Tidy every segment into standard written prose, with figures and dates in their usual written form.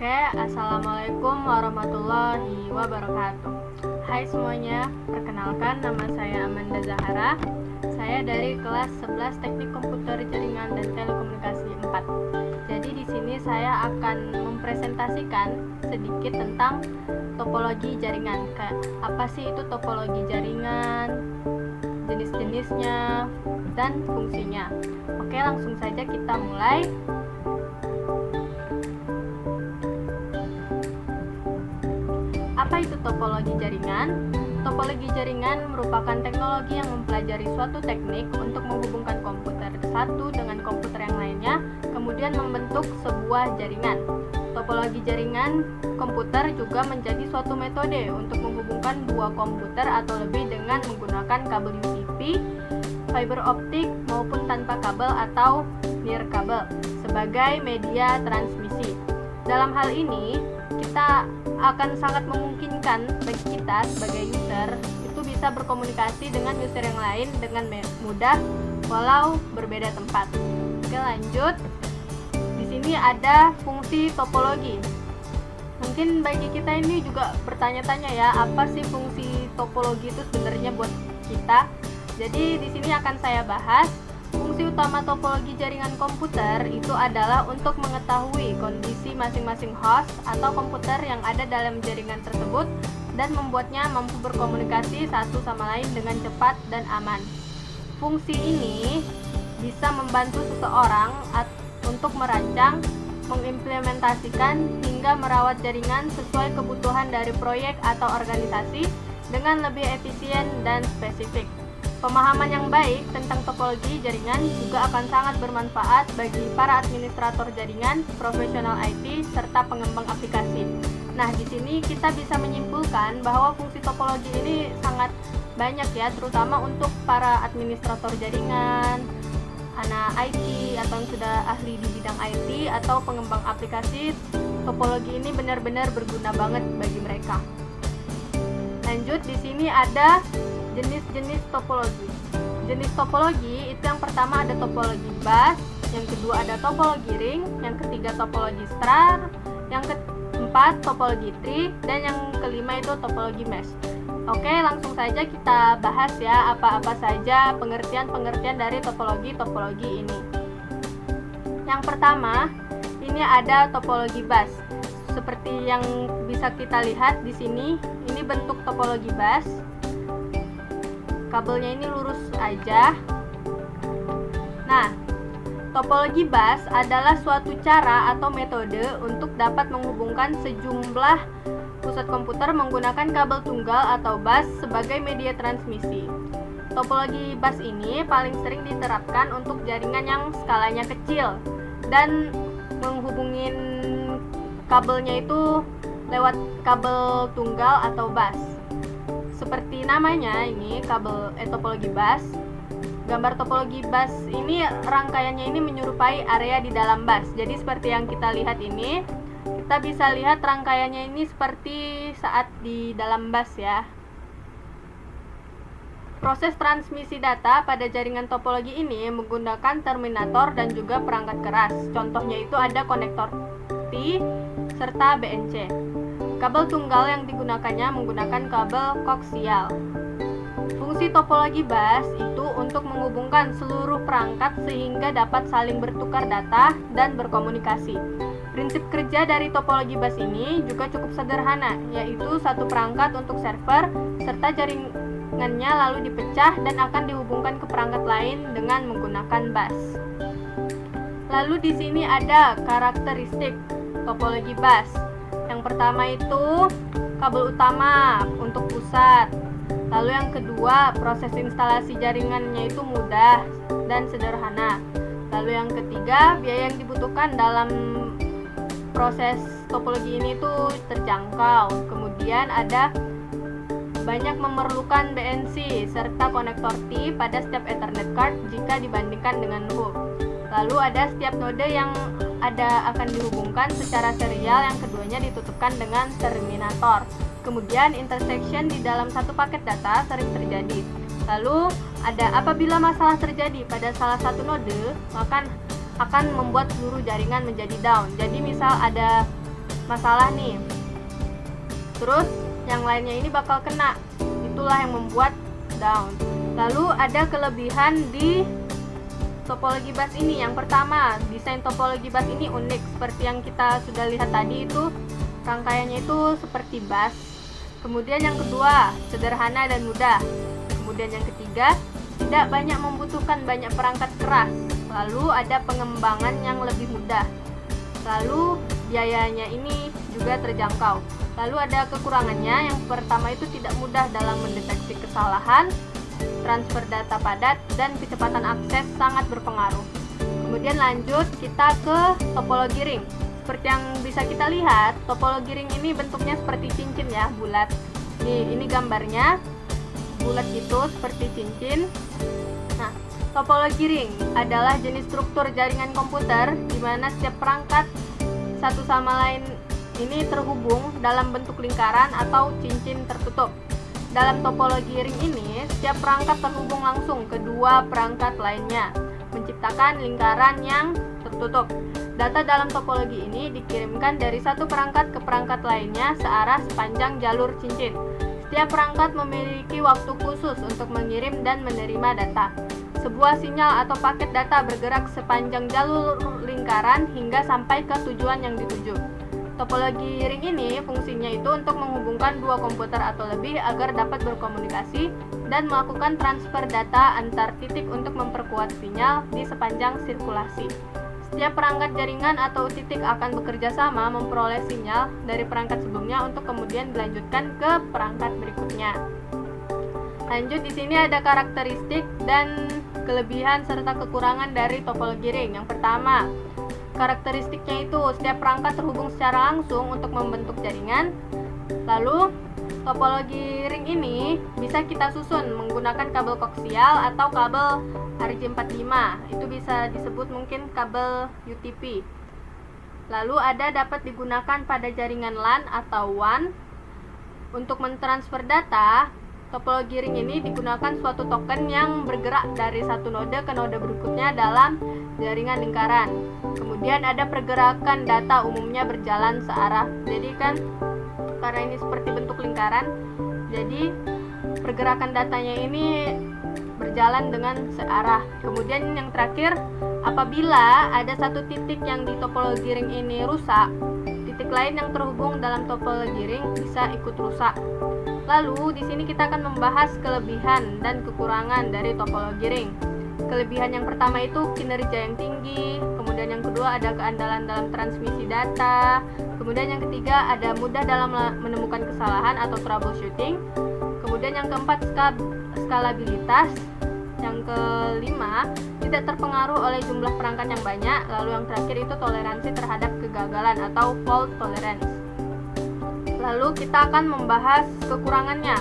Oke, Assalamualaikum warahmatullahi wabarakatuh. Hai semuanya, perkenalkan nama saya Amanda Zahara. Saya dari kelas 11 Teknik Komputer Jaringan dan Telekomunikasi 4. Jadi di sini saya akan mempresentasikan sedikit tentang topologi jaringan. Kayak apa sih itu topologi jaringan, jenis-jenisnya, dan fungsinya. Oke, langsung saja kita mulai. Apa itu topologi jaringan? Topologi jaringan merupakan teknologi yang mempelajari suatu teknik untuk menghubungkan komputer satu dengan komputer yang lainnya, kemudian membentuk sebuah jaringan. Topologi jaringan komputer juga menjadi suatu metode untuk menghubungkan dua komputer atau lebih dengan menggunakan kabel UCP, fiber optik maupun tanpa kabel atau nirkabel sebagai media transmisi. Dalam hal ini, kita akan sangat memungkinkan bagi kita sebagai user itu bisa berkomunikasi dengan user yang lain dengan mudah walau berbeda tempat. Oke, lanjut. Di sini ada fungsi topologi. Mungkin bagi kita ini juga bertanya-tanya ya, apa sih fungsi topologi itu sebenarnya buat kita? Jadi di sini akan saya bahas. Fungsi utama topologi jaringan komputer itu adalah untuk mengetahui kondisi masing-masing host atau komputer yang ada dalam jaringan tersebut dan membuatnya mampu berkomunikasi satu sama lain dengan cepat dan aman. Fungsi ini bisa membantu seseorang untuk merancang, mengimplementasikan, hingga merawat jaringan sesuai kebutuhan dari proyek atau organisasi dengan lebih efisien dan spesifik. Pemahaman yang baik tentang topologi jaringan juga akan sangat bermanfaat bagi para administrator jaringan, profesional IT, serta pengembang aplikasi. Nah, di sini kita bisa menyimpulkan bahwa fungsi topologi ini sangat banyak ya, terutama untuk para administrator jaringan, anak IT atau yang sudah ahli di bidang IT atau pengembang aplikasi. Topologi ini benar-benar berguna banget bagi mereka. Lanjut, di sini ada jenis-jenis topologi. Jenis topologi itu yang pertama ada topologi bus, yang kedua ada topologi ring, yang ketiga topologi star, yang keempat topologi tree, dan yang kelima itu topologi mesh. Oke, langsung saja kita bahas ya apa-apa saja pengertian-pengertian dari topologi ini. Yang pertama, ini ada topologi bus. Seperti yang bisa kita lihat di sini, ini bentuk topologi bus. Kabelnya ini lurus aja. Nah, topologi bus adalah suatu cara atau metode untuk dapat menghubungkan sejumlah pusat komputer menggunakan kabel tunggal atau bus sebagai media transmisi. Topologi bus ini paling sering diterapkan untuk jaringan yang skalanya kecil dan menghubungin kabelnya itu lewat kabel tunggal atau bus. Seperti namanya ini topologi bus. Gambar topologi bus ini rangkaiannya ini menyerupai area di dalam bus. Jadi seperti yang kita lihat ini, kita bisa lihat rangkaiannya ini seperti saat di dalam bus ya. Proses transmisi data pada jaringan topologi ini menggunakan terminator dan juga perangkat keras. Contohnya itu ada konektor T serta BNC. Kabel tunggal yang digunakannya menggunakan kabel koaksial. Fungsi topologi bus itu untuk menghubungkan seluruh perangkat sehingga dapat saling bertukar data dan berkomunikasi. Prinsip kerja dari topologi bus ini juga cukup sederhana, yaitu satu perangkat untuk server serta jaringannya lalu dipecah dan akan dihubungkan ke perangkat lain dengan menggunakan bus. Lalu di sini ada karakteristik topologi bus. Yang pertama itu kabel utama untuk pusat. Lalu yang kedua, proses instalasi jaringannya itu mudah dan sederhana. Lalu yang ketiga, biaya yang dibutuhkan dalam proses topologi ini itu terjangkau. Kemudian ada banyak memerlukan BNC serta konektor T pada setiap Ethernet card jika dibandingkan dengan hub. Lalu ada setiap node yang akan dihubungkan secara serial, yang keduanya ditutupkan dengan terminator. Kemudian intersection di dalam satu paket data sering terjadi. Lalu ada apabila masalah terjadi pada salah satu node, maka akan membuat seluruh jaringan menjadi down. Jadi misal ada masalah nih. Terus yang lainnya ini bakal kena. Itulah yang membuat down. Lalu ada kelebihan di topologi bus ini. Yang pertama, desain topologi bus ini unik. Seperti yang kita sudah lihat tadi, itu rangkaiannya itu seperti bus. Kemudian yang kedua, sederhana dan mudah. Kemudian yang ketiga, tidak banyak membutuhkan banyak perangkat keras. Lalu ada pengembangan yang lebih mudah. Lalu biayanya ini juga terjangkau. Lalu ada kekurangannya. Yang pertama itu tidak mudah dalam mendeteksi kesalahan, transfer data padat, dan kecepatan akses sangat berpengaruh. Kemudian lanjut kita ke topologi ring. Seperti yang bisa kita lihat, topologi ring ini bentuknya seperti cincin ya, bulat. Ini gambarnya bulat gitu, seperti cincin. Nah, topologi ring adalah jenis struktur jaringan komputer di mana setiap perangkat satu sama lain ini terhubung dalam bentuk lingkaran atau cincin tertutup. Dalam topologi ring ini, setiap perangkat terhubung langsung ke dua perangkat lainnya, menciptakan lingkaran yang tertutup. Data dalam topologi ini dikirimkan dari satu perangkat ke perangkat lainnya searah sepanjang jalur cincin. Setiap perangkat memiliki waktu khusus untuk mengirim dan menerima data. Sebuah sinyal atau paket data bergerak sepanjang jalur lingkaran hingga sampai ke tujuan yang dituju. Topologi ring ini fungsinya itu untuk menghubungkan dua komputer atau lebih agar dapat berkomunikasi dan melakukan transfer data antar titik untuk memperkuat sinyal di sepanjang sirkulasi. Setiap perangkat jaringan atau titik akan bekerja sama memperoleh sinyal dari perangkat sebelumnya untuk kemudian dilanjutkan ke perangkat berikutnya. Lanjut, di sini ada karakteristik dan kelebihan serta kekurangan dari topologi ring. Yang pertama, karakteristiknya itu setiap perangkat terhubung secara langsung untuk membentuk jaringan. Lalu topologi ring ini bisa kita susun menggunakan kabel koaksial atau kabel RJ45. Itu bisa disebut mungkin kabel UTP. Lalu ada dapat digunakan pada jaringan LAN atau WAN. Untuk mentransfer data, topologi ring ini digunakan suatu token yang bergerak dari satu node ke node berikutnya dalam jaringan lingkaran. Kemudian ada pergerakan data umumnya berjalan searah. Jadi kan karena ini seperti bentuk lingkaran, jadi pergerakan datanya ini berjalan dengan searah. Kemudian yang terakhir, apabila ada satu titik yang di topologi ring ini rusak, titik lain yang terhubung dalam topologi ring bisa ikut rusak. Lalu di sini kita akan membahas kelebihan dan kekurangan dari topologi ring. Kelebihan yang pertama itu kinerja yang tinggi, kemudian yang kedua ada keandalan dalam transmisi data, kemudian yang ketiga ada mudah dalam menemukan kesalahan atau troubleshooting, kemudian yang keempat skalabilitas, yang kelima tidak terpengaruh oleh jumlah perangkat yang banyak, lalu yang terakhir itu toleransi terhadap kegagalan atau fault tolerance. Lalu kita akan membahas kekurangannya.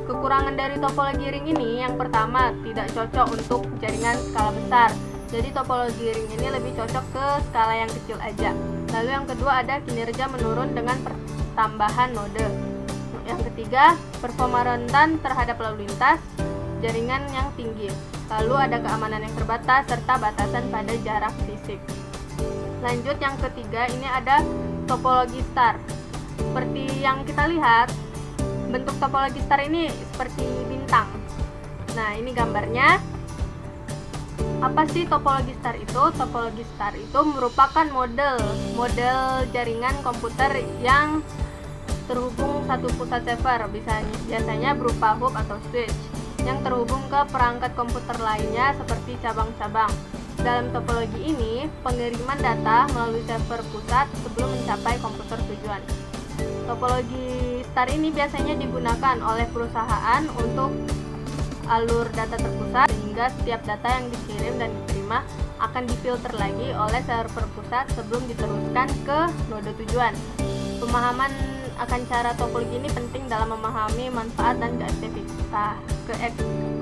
Kekurangan dari topologi ring ini yang pertama tidak cocok untuk jaringan skala besar. Jadi topologi ring ini lebih cocok ke skala yang kecil aja. Lalu yang kedua ada kinerja menurun dengan pertambahan node. Yang ketiga, performa rentan terhadap lalu lintas jaringan yang tinggi. Lalu ada keamanan yang terbatas serta batasan pada jarak fisik. Lanjut yang ketiga, ini ada topologi star. Seperti yang kita lihat, bentuk topologi star ini seperti bintang. Nah, ini gambarnya. Apa sih topologi star itu? Topologi star itu merupakan model jaringan komputer yang terhubung satu pusat server, biasanya berupa hub atau switch, yang terhubung ke perangkat komputer lainnya seperti cabang-cabang. Dalam topologi ini, pengiriman data melalui server pusat sebelum mencapai komputer tujuan. Topologi star ini biasanya digunakan oleh perusahaan untuk alur data terpusat, sehingga setiap data yang dikirim dan diterima akan difilter lagi oleh server pusat sebelum diteruskan ke node tujuan. Pemahaman akan cara topologi ini penting dalam memahami manfaat dan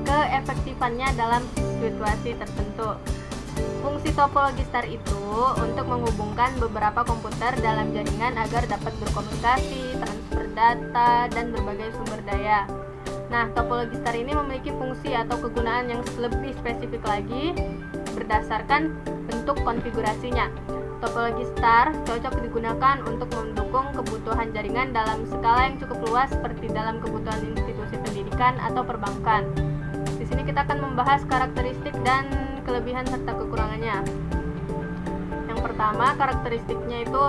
keefektifannya dalam situasi tertentu. Fungsi topologi star itu untuk menghubungkan beberapa komputer dalam jaringan agar dapat berkomunikasi, transfer data, dan berbagai sumber daya. Nah, topologi star ini memiliki fungsi atau kegunaan yang lebih spesifik lagi berdasarkan bentuk konfigurasinya. Topologi star cocok digunakan untuk mendukung kebutuhan jaringan dalam skala yang cukup luas seperti dalam kebutuhan institusi pendidikan atau perbankan. Di sini kita akan membahas karakteristik dan kelebihan serta kekurangannya. Yang pertama, karakteristiknya itu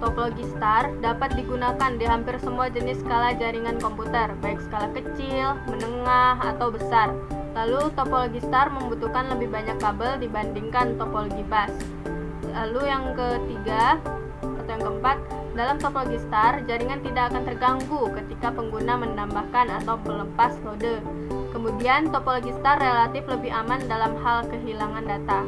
topologi star dapat digunakan di hampir semua jenis skala jaringan komputer, baik skala kecil, menengah, atau besar. Lalu topologi star membutuhkan lebih banyak kabel dibandingkan topologi bus. Lalu yang ketiga atau yang keempat, dalam topologi star jaringan tidak akan terganggu ketika pengguna menambahkan atau melepas node. Kemudian topologi star relatif lebih aman dalam hal kehilangan data.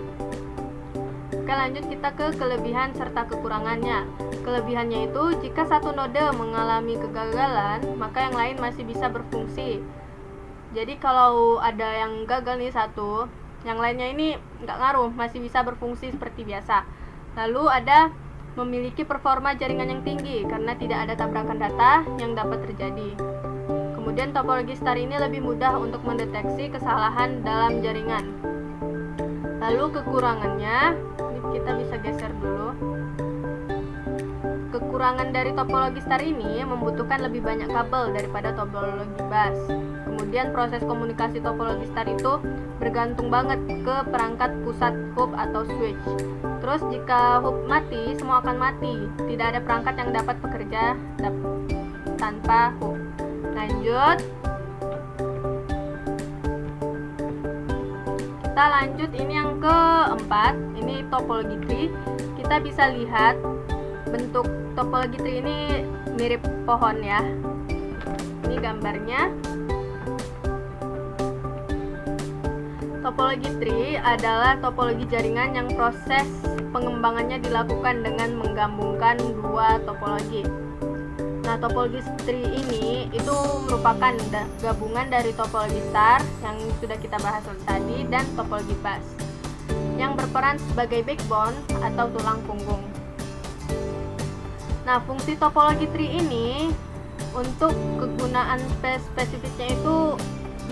Oke, lanjut kita ke kelebihan serta kekurangannya. Kelebihannya itu jika satu node mengalami kegagalan, maka yang lain masih bisa berfungsi. Jadi kalau ada yang gagal nih satu, yang lainnya ini nggak ngaruh, masih bisa berfungsi seperti biasa. Lalu ada memiliki performa jaringan yang tinggi karena tidak ada tabrakan data yang dapat terjadi. Kemudian topologi star ini lebih mudah untuk mendeteksi kesalahan dalam jaringan. Lalu kekurangannya, ini kita bisa geser dulu. Kekurangan dari topologi star ini membutuhkan lebih banyak kabel daripada topologi bus. Kemudian proses komunikasi topologi star itu bergantung banget ke perangkat pusat hub atau switch. Terus jika hub mati, semua akan mati. Tidak ada perangkat yang dapat bekerja tanpa hub. Lanjut. Kita lanjut, ini yang keempat, ini topologi tree. Kita bisa lihat bentuk topologi tree ini mirip pohon ya. Ini gambarnya. Topologi tree adalah topologi jaringan yang proses pengembangannya dilakukan dengan menggabungkan dua topologi. Nah, topologi tree ini itu merupakan gabungan dari topologi star yang sudah kita bahas tadi dan topologi bus yang berperan sebagai backbone atau tulang punggung. Nah, fungsi topologi tree ini untuk kegunaan spesifiknya itu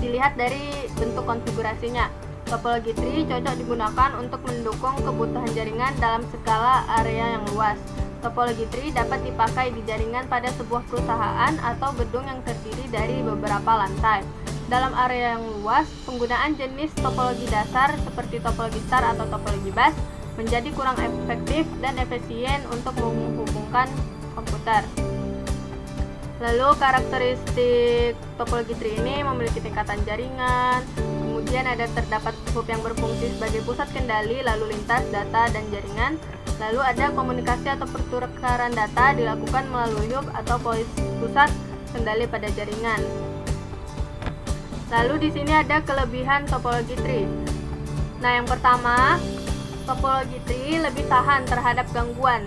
dilihat dari bentuk konfigurasinya. Topologi tree cocok digunakan untuk mendukung kebutuhan jaringan dalam skala area yang luas. Topologi tree dapat dipakai di jaringan pada sebuah perusahaan atau gedung yang terdiri dari beberapa lantai. Dalam area yang luas, penggunaan jenis topologi dasar seperti topologi star atau topologi bus menjadi kurang efektif dan efisien untuk menghubungkan komputer. Lalu karakteristik topologi tree ini memiliki tingkatan jaringan, kemudian terdapat hub yang berfungsi sebagai pusat kendali lalu lintas data dan jaringan, lalu ada komunikasi atau pertukaran data dilakukan melalui hub atau pusat kendali pada jaringan. Lalu di sini ada kelebihan topologi tree. Nah, yang pertama, topologi tree lebih tahan terhadap gangguan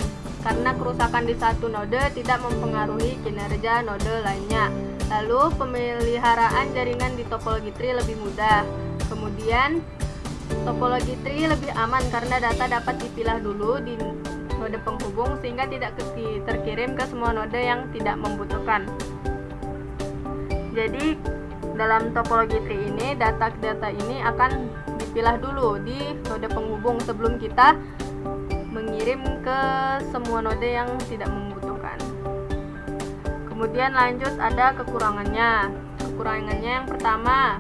karena kerusakan di satu node tidak mempengaruhi kinerja node lainnya. Lalu pemeliharaan jaringan di topologi tree lebih mudah. Kemudian topologi tree lebih aman karena data dapat dipilah dulu di node penghubung sehingga tidak terkirim ke semua node yang tidak membutuhkan. Jadi dalam topologi tree ini data-data ini akan dipilah dulu di node penghubung sebelum kita mengirim ke semua node yang tidak membutuhkan. Kemudian lanjut ada kekurangannya. Kekurangannya yang pertama,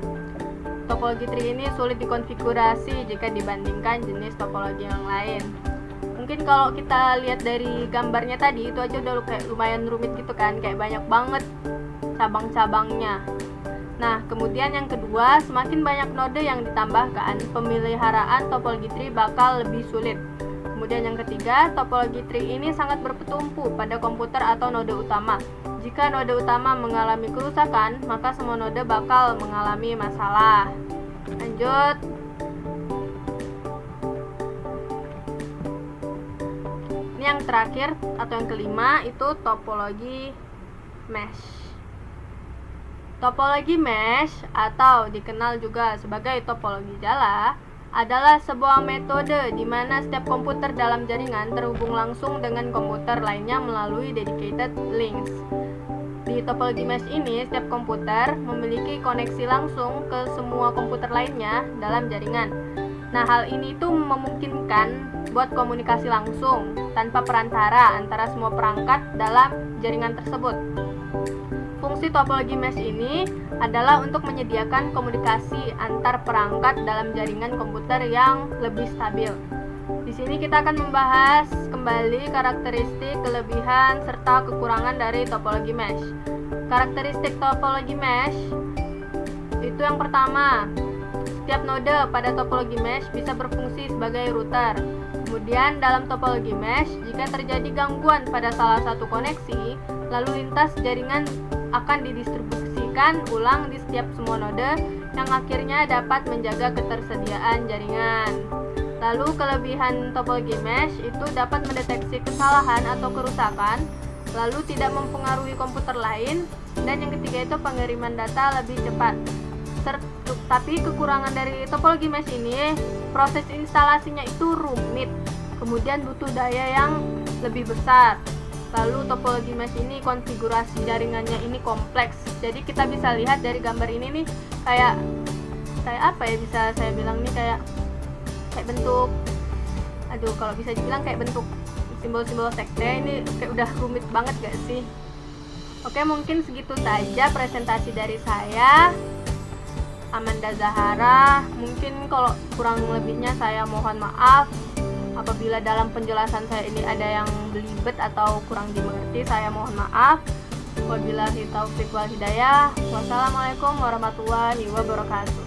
topologi tree ini sulit dikonfigurasi jika dibandingkan jenis topologi yang lain. Mungkin kalau kita lihat dari gambarnya tadi itu aja udah kayak lumayan rumit gitu kan, kayak banyak banget cabang-cabangnya. Nah, kemudian yang kedua, semakin banyak node yang ditambahkan, pemeliharaan topologi tree bakal lebih sulit. Kemudian yang ketiga, topologi tree ini sangat bertumpu pada komputer atau node utama. Jika node utama mengalami kerusakan, maka semua node bakal mengalami masalah. Lanjut. Ini yang terakhir atau yang kelima itu topologi mesh. Topologi mesh atau dikenal juga sebagai topologi jala adalah sebuah metode di mana setiap komputer dalam jaringan terhubung langsung dengan komputer lainnya melalui dedicated links. Di topologi mesh ini, setiap komputer memiliki koneksi langsung ke semua komputer lainnya dalam jaringan. Nah, hal ini tuh memungkinkan buat komunikasi langsung tanpa perantara antara semua perangkat dalam jaringan tersebut. Fungsi topologi mesh ini adalah untuk menyediakan komunikasi antar perangkat dalam jaringan komputer yang lebih stabil. Di sini kita akan membahas kembali karakteristik, kelebihan, serta kekurangan dari topologi mesh. Karakteristik topologi mesh itu yang pertama, setiap node pada topologi mesh bisa berfungsi sebagai router. Kemudian dalam topologi mesh, jika terjadi gangguan pada salah satu koneksi, lalu lintas jaringan akan didistribusikan ulang di setiap semua node yang akhirnya dapat menjaga ketersediaan jaringan. Lalu kelebihan topologi mesh itu dapat mendeteksi kesalahan atau kerusakan, lalu tidak mempengaruhi komputer lain, dan yang ketiga itu pengiriman data lebih cepat. Tapi kekurangan dari topologi mesh ini, proses instalasinya itu rumit, kemudian butuh daya yang lebih besar. Lalu topologi mesh ini konfigurasi jaringannya ini kompleks. Jadi kita bisa lihat dari gambar ini nih, kayak apa ya, bisa saya bilang nih kayak bentuk, kalau bisa dibilang kayak bentuk simbol-simbol sekte. Ini kayak udah rumit banget gak sih? Oke, mungkin segitu saja presentasi dari saya, Amanda Zahara. Mungkin kalau kurang lebihnya saya mohon maaf. Apabila dalam penjelasan saya ini ada yang belibet atau kurang dimengerti, saya mohon maaf. Wabillahi taufiq wal hidayah. Wassalamualaikum warahmatullahi wabarakatuh.